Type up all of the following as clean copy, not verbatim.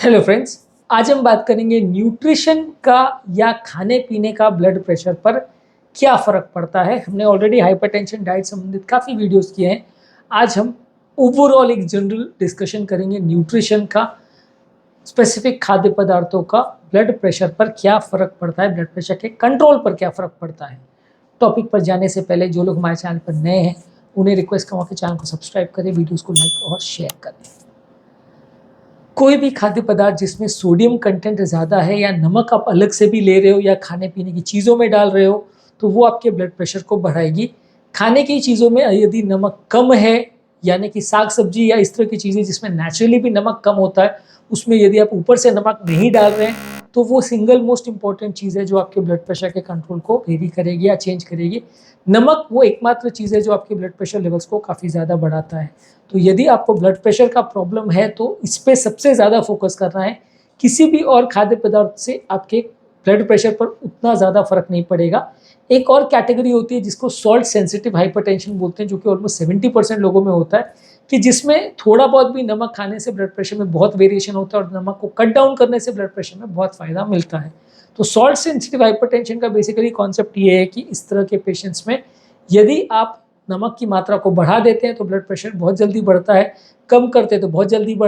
Hello friends, आज हम बात करेंगे न्यूट्रिशन का या खाने पीने का ब्लड प्रेशर पर क्या फ़र्क पड़ता है। हमने ऑलरेडी हाइपरटेंशन डाइट संबंधित काफ़ी वीडियोस किए हैं। आज हम ओवरऑल एक जनरल डिस्कशन करेंगे न्यूट्रिशन का, स्पेसिफिक खाद्य पदार्थों का ब्लड प्रेशर पर क्या फ़र्क पड़ता है, ब्लड प्रेशर के कंट्रोल पर क्या फ़र्क पड़ता है। टॉपिक पर जाने से पहले जो लोग हमारे चैनल पर नए हैं उन्हें रिक्वेस्ट करूँगा कि चैनल को सब्सक्राइब करें, वीडियोज़ को लाइक और शेयर करें। कोई भी खाद्य पदार्थ जिसमें सोडियम कंटेंट ज़्यादा है या नमक आप अलग से भी ले रहे हो या खाने पीने की चीज़ों में डाल रहे हो तो वो आपके ब्लड प्रेशर को बढ़ाएगी। खाने की चीज़ों में यदि नमक कम है, यानी कि साग सब्जी या इस तरह की चीज़ें जिसमें नेचुरली भी नमक कम होता है, उसमें यदि आप ऊपर से नमक नहीं डाल रहे हैं तो वो सिंगल मोस्ट इंपॉर्टेंट चीज़ है जो आपके ब्लड प्रेशर के कंट्रोल को वेरी करेगी या चेंज करेगी। नमक वो एकमात्र चीज़ है जो आपके ब्लड प्रेशर लेवल्स को काफ़ी ज़्यादा बढ़ाता है। तो यदि आपको ब्लड प्रेशर का प्रॉब्लम है तो इस पे सबसे ज़्यादा फोकस करना है। किसी भी और खाद्य पदार्थ से आपके ब्लड प्रेशर पर उतना ज़्यादा फर्क नहीं पड़ेगा। एक और कैटेगरी होती है जिसको सॉल्ट सेंसिटिव हाइपरटेंशन बोलते हैं, जो कि ऑलमोस्ट 70% लोगों में होता है, कि जिसमें थोड़ा बहुत भी नमक खाने से ब्लड प्रेशर में बहुत वेरिएशन होता है और नमक को कट डाउन करने से ब्लड प्रेशर में बहुत फ़ायदा मिलता है। तो सॉल्ट सेंसिटिव हाइपरटेंशन का बेसिकली कॉन्सेप्ट ये है कि इस तरह के पेशेंट्स में यदि आप नमक की मात्रा को बढ़ा देते हैं तो ब्लड प्रेशर बहुत जल्दी बढ़ता है, कम करते हैं तो बहुत जल्दी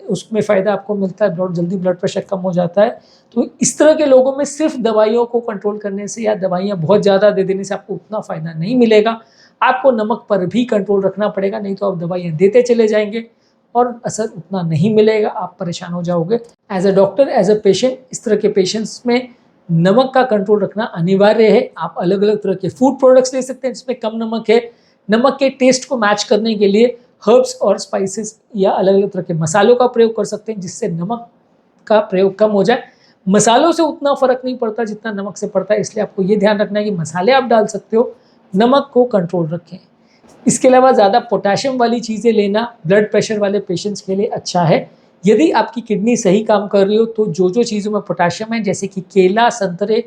उसमें फ़ायदा आपको मिलता है, बहुत जल्दी ब्लड प्रेशर कम हो जाता है। तो इस तरह के लोगों में सिर्फ दवाइयों को कंट्रोल करने से या दवाइयाँ बहुत ज़्यादा दे देने से आपको उतना फ़ायदा नहीं मिलेगा। आपको नमक पर भी कंट्रोल रखना पड़ेगा, नहीं तो आप दवाइयाँ देते चले जाएंगे और असर उतना नहीं मिलेगा, आप परेशान हो जाओगे। As a doctor, as a patient, इस तरह के पेशेंट्स में नमक का कंट्रोल रखना अनिवार्य है। आप अलग अलग तरह के फूड प्रोडक्ट्स ले सकते हैं जिसमें कम नमक है। नमक के टेस्ट को मैच करने के लिए हर्ब्स और स्पाइसेस या अलग अलग तरह के मसालों का प्रयोग कर सकते हैं जिससे नमक का प्रयोग कम हो जाए। मसालों से उतना फ़र्क नहीं पड़ता जितना नमक से पड़ता है, इसलिए आपको ये ध्यान रखना है कि मसाले आप डाल सकते हो, नमक को कंट्रोल रखें। इसके अलावा ज़्यादा पोटेशियम वाली चीज़ें लेना ब्लड प्रेशर वाले पेशेंट्स के लिए अच्छा है। यदि आपकी किडनी सही काम कर रही हो तो जो जो चीज़ों में पोटेशियम है, जैसे कि केला, संतरे,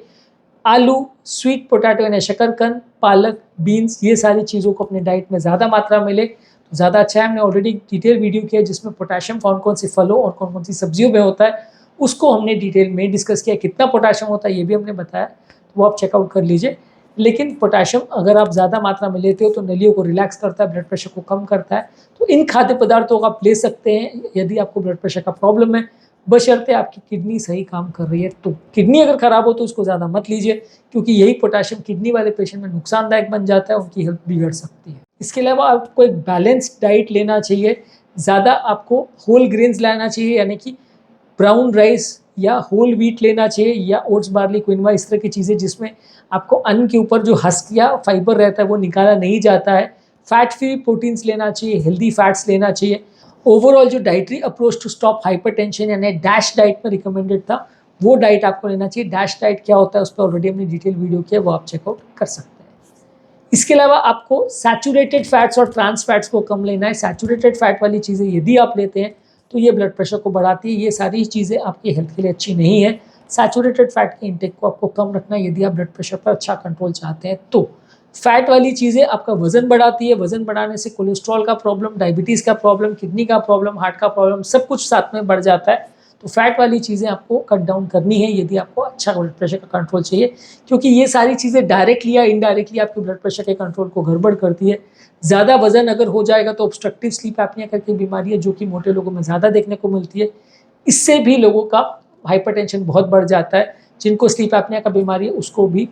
आलू, स्वीट पोटैटो यानी शकरकंद, पालक, बीन्स, ये सारी चीज़ों को अपने डाइट में ज़्यादा मात्रा में ले तो ज़्यादा अच्छा है। हमने ऑलरेडी डिटेल वीडियो किया है जिसमें पोटेशियम कौन कौन सी फलों और कौन कौन सी सब्जियों में होता है, उसको हमने डिटेल में डिस्कस किया। कितना पोटेशियम होता है ये भी हमने बताया, तो वो आप चेकआउट कर लीजिए। लेकिन पोटेशियम अगर आप ज़्यादा मात्रा में लेते हो तो नलियों को रिलैक्स करता है, ब्लड प्रेशर को कम करता है। तो इन खाद्य पदार्थों को आप ले सकते हैं यदि आपको ब्लड प्रेशर का प्रॉब्लम है, बशर्ते आपकी किडनी सही काम कर रही है। तो किडनी अगर ख़राब हो तो उसको ज़्यादा मत लीजिए, क्योंकि यही पोटेशियम किडनी वाले पेशेंट में नुकसानदायक बन जाता है, उनकी हेल्थ बिगड़ सकती है। इसके अलावा आपको एक बैलेंस्ड डाइट लेना चाहिए। ज़्यादा आपको होल ग्रेन्स लेना चाहिए, यानी कि ब्राउन राइस या होल व्हीट लेना चाहिए या ओट्स, बार्ली, क्विनोआ, इस तरह की चीज़ें जिसमें आपको अन्न के ऊपर जो हस्क या फाइबर रहता है वो निकाला नहीं जाता है। फैट फ्री प्रोटीन्स लेना चाहिए, हेल्दी फैट्स लेना चाहिए। ओवरऑल जो dietary approach to stop hypertension यानी डैश डाइट में रिकमेंडेड था, वो डाइट आपको लेना चाहिए। डैश डाइट क्या होता है उस पर ऑलरेडी हमने डिटेल वीडियो किया, वो आप चेकआउट कर सकते हैं। इसके अलावा आपको सैचुरेटेड फैट्स और ट्रांस फैट्स को कम लेना है। सैचुरेटेड फैट वाली चीज़ें यदि आप लेते हैं तो ये ब्लड प्रेशर को बढ़ाती है। ये सारी चीज़ें आपकी हेल्थ के लिए अच्छी नहीं है। सैचुरेटेड फैट के इंटेक को आपको कम रखना है यदि आप ब्लड प्रेशर पर अच्छा कंट्रोल चाहते हैं तो। फैट वाली चीज़ें आपका वजन बढ़ाती है, वजन बढ़ाने से कोलेस्ट्रॉल का प्रॉब्लम, डायबिटीज़ का प्रॉब्लम, किडनी का प्रॉब्लम, हार्ट का प्रॉब्लम, सब कुछ साथ में बढ़ जाता है। तो फैट वाली चीज़ें आपको कट डाउन करनी है यदि आपको अच्छा ब्लड प्रेशर का कंट्रोल चाहिए, क्योंकि ये सारी चीज़ें डायरेक्टली या इनडायरेक्टली आपके ब्लड प्रेशर के कंट्रोल को गड़बड़ करती है। ज़्यादा वजन अगर हो जाएगा तो ऑब्स्ट्रक्टिव स्लीप एपनिया करके बीमारी है जो कि मोटे लोगों में ज़्यादा देखने को मिलती है। इससे भी लोगों का हाइपरटेंशन बहुत बढ़ जाता है। जिनको स्लीप एपनिया का बीमारी है उसको भी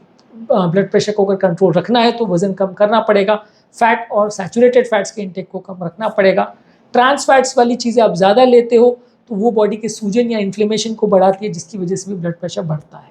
ब्लड प्रेशर को अगर कंट्रोल रखना है तो वजन कम करना पड़ेगा। फैट और सैचुरेटेड फैट्स के इंटेक को कम रखना पड़ेगा। ट्रांस फैट्स वाली चीज़ें आप ज़्यादा लेते हो तो वो बॉडी के सूजन या इन्फ्लेमेशन को बढ़ाती है, जिसकी वजह से भी ब्लड प्रेशर बढ़ता है।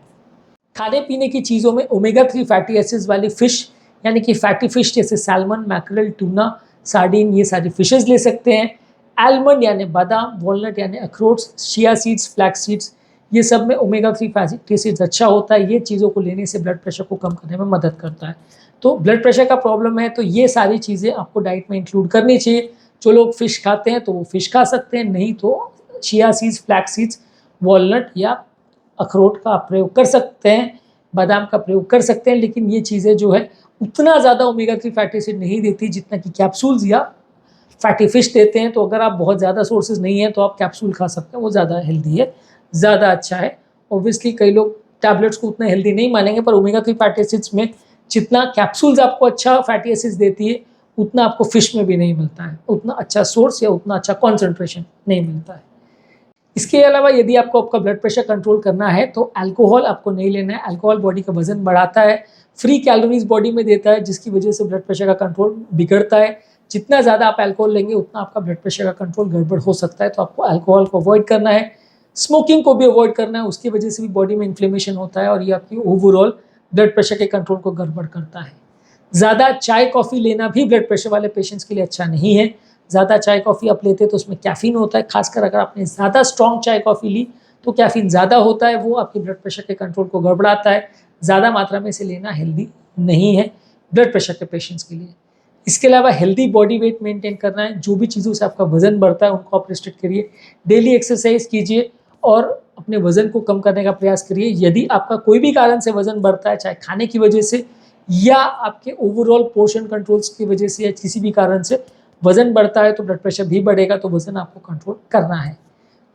खाने पीने की चीज़ों में ओमेगा 3 फैटी एसिड्स वाली फ़िश, यानी कि फैटी फ़िश जैसे सैल्मन, मैकरेल, टूना, सार्डिन, ये सारी फ़िशेज़ ले सकते हैं। आलमंड यानी बादाम, वॉलनट यानी अखरोट, चिया सीड्स, फ्लैक्स सीड्स, ये सब में ओमेगा 3 फैटी एसिड्स अच्छा होता है। ये चीज़ों को लेने से ब्लड प्रेशर को कम करने में मदद करता है। तो ब्लड प्रेशर का प्रॉब्लम है तो ये सारी चीज़ें आपको डाइट में इंक्लूड करनी चाहिए। जो लोग फ़िश खाते हैं तो वो फ़िश खा सकते हैं, नहीं तो chia seeds, flax seeds, walnut या अखरोट का प्रयोग कर सकते हैं, बादाम का प्रयोग कर सकते हैं। लेकिन ये चीज़ें जो है उतना ज़्यादा ओमेगा 3 फैटी एसिड नहीं देती जितना कि कैप्सूल्स या फैटी फिश देते हैं। तो अगर आप बहुत ज़्यादा सोर्सेज नहीं है तो आप कैप्सूल खा सकते हैं, वो ज़्यादा हेल्दी है, ज़्यादा अच्छा है। ऑब्वियसली कई लोग टैबलेट्स को उतना हेल्दी नहीं मानेंगे, पर ओमेगा 3 फैटी एसिड्स में जितना कैप्सूल्स आपको अच्छा फैटी एसिड्स देती है उतना आपको फिश में भी नहीं मिलता है, उतना अच्छा सोर्स या उतना अच्छा कॉन्सेंट्रेशन नहीं मिलता है। इसके अलावा यदि आपको आपका ब्लड प्रेशर कंट्रोल करना है तो अल्कोहल आपको नहीं लेना है। अल्कोहल बॉडी का वजन बढ़ाता है, फ्री कैलोरीज बॉडी में देता है, जिसकी वजह से ब्लड प्रेशर का कंट्रोल बिगड़ता है। जितना ज़्यादा आप अल्कोहल लेंगे उतना आपका ब्लड प्रेशर का कंट्रोल गड़बड़ हो सकता है। तो आपको अल्कोहल को अवॉइड करना है, स्मोकिंग को भी अवॉइड करना है, उसकी वजह से भी बॉडी में इन्फ्लेमेशन होता है और ये आपकी ओवरऑल ब्लड प्रेशर के कंट्रोल को गड़बड़ करता है। ज़्यादा चाय कॉफ़ी लेना भी ब्लड प्रेशर वाले पेशेंट्स के लिए अच्छा नहीं है। ज़्यादा चाय कॉफ़ी आप लेते हैं तो उसमें कैफ़ीन होता है, खासकर अगर आपने ज़्यादा स्ट्रॉन्ग चाय कॉफ़ी ली तो कैफ़ीन ज़्यादा होता है, वो आपके ब्लड प्रेशर के कंट्रोल को गड़बड़ाता है। ज़्यादा मात्रा में इसे लेना हेल्दी नहीं है ब्लड प्रेशर के पेशेंट्स के लिए। इसके अलावा हेल्दी बॉडी वेट मेंटेन करना है, जो भी चीज़ों से आपका वजन बढ़ता है उनको आप रिस्ट्रिक्ट करिए, डेली एक्सरसाइज कीजिए और अपने वजन को कम करने का प्रयास करिए। यदि आपका कोई भी कारण से वजन बढ़ता है, चाहे खाने की वजह से या आपके ओवरऑल पोर्शन कंट्रोल्स की वजह से या किसी भी कारण से वजन बढ़ता है, तो ब्लड प्रेशर भी बढ़ेगा। तो वजन आपको कंट्रोल करना है।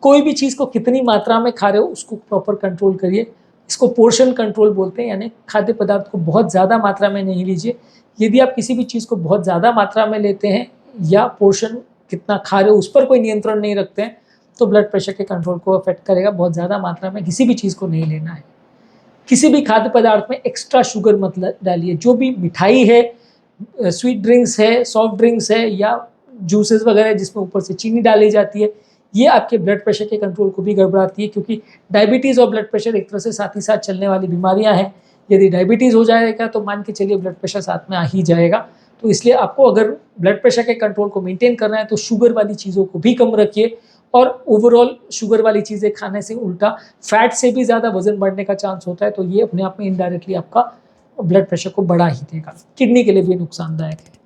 कोई भी चीज़ को कितनी मात्रा में खा रहे हो उसको प्रॉपर कंट्रोल करिए। इसको पोर्शन कंट्रोल बोलते हैं, यानी खाद्य पदार्थ को बहुत ज़्यादा मात्रा में नहीं लीजिए। यदि आप किसी भी चीज़ को बहुत ज़्यादा मात्रा में लेते हैं या पोर्शन कितना खा रहे हो उस पर कोई नियंत्रण नहीं रखते हैं तो ब्लड प्रेशर के कंट्रोल को अफेक्ट करेगा। बहुत ज़्यादा मात्रा में किसी भी चीज़ को नहीं लेना है। किसी भी खाद्य पदार्थ में एक्स्ट्रा शुगर मत डालिए। जो भी मिठाई है, स्वीट ड्रिंक्स है, सॉफ्ट ड्रिंक्स है या जूसेस वगैरह जिसमें ऊपर से चीनी डाली जाती है, ये आपके ब्लड प्रेशर के कंट्रोल को भी गड़बड़ाती है, क्योंकि डायबिटीज़ और ब्लड प्रेशर एक तरह से साथ ही साथ चलने वाली बीमारियां हैं। यदि डायबिटीज़ हो जाएगा तो मान के चलिए ब्लड प्रेशर साथ में आ ही जाएगा। तो इसलिए आपको अगर ब्लड प्रेशर के कंट्रोल को मेंटेन करना है तो शुगर वाली चीज़ों को भी कम रखिए और ओवरऑल शुगर वाली चीज़ें खाने से उल्टा फैट से भी ज़्यादा वजन बढ़ने का चांस होता है। तो ये अपने आप में इनडायरेक्टली आपका ब्लड प्रेशर को बढ़ा ही देगा, किडनी के लिए भी नुकसानदायक है।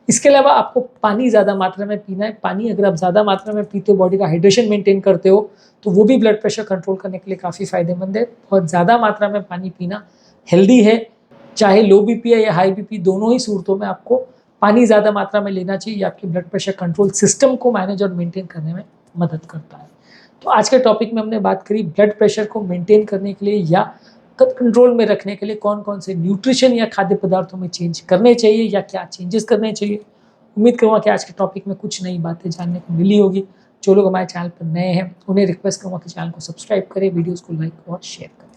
इसके अलावा आपको पानी ज़्यादा मात्रा में पीना है। पानी अगर आप ज़्यादा मात्रा में पीते हो, बॉडी का हाइड्रेशन मेंटेन करते हो, तो वो भी ब्लड प्रेशर कंट्रोल करने के लिए काफ़ी फायदेमंद है। बहुत ज़्यादा मात्रा में पानी पीना हेल्दी है। चाहे लो बीपी है या हाई बीपी, दोनों ही सूरतों में आपको पानी ज़्यादा मात्रा में लेना चाहिए। आपके ब्लड प्रेशर कंट्रोल सिस्टम को मैनेज और मेंटेन करने में मदद करता है। तो आज के टॉपिक में हमने बात करी ब्लड प्रेशर को मेंटेन करने के लिए या कंट्रोल में रखने के लिए कौन कौन से न्यूट्रिशन या खाद्य पदार्थों में चेंज करने चाहिए या क्या चेंजेस करने चाहिए। उम्मीद करूँगा कि आज के टॉपिक में कुछ नई बातें जानने को मिली होगी। जो लोग हमारे चैनल पर नए हैं उन्हें रिक्वेस्ट करूँगा कि चैनल को सब्सक्राइब करें, वीडियोज़ को लाइक और शेयर करें।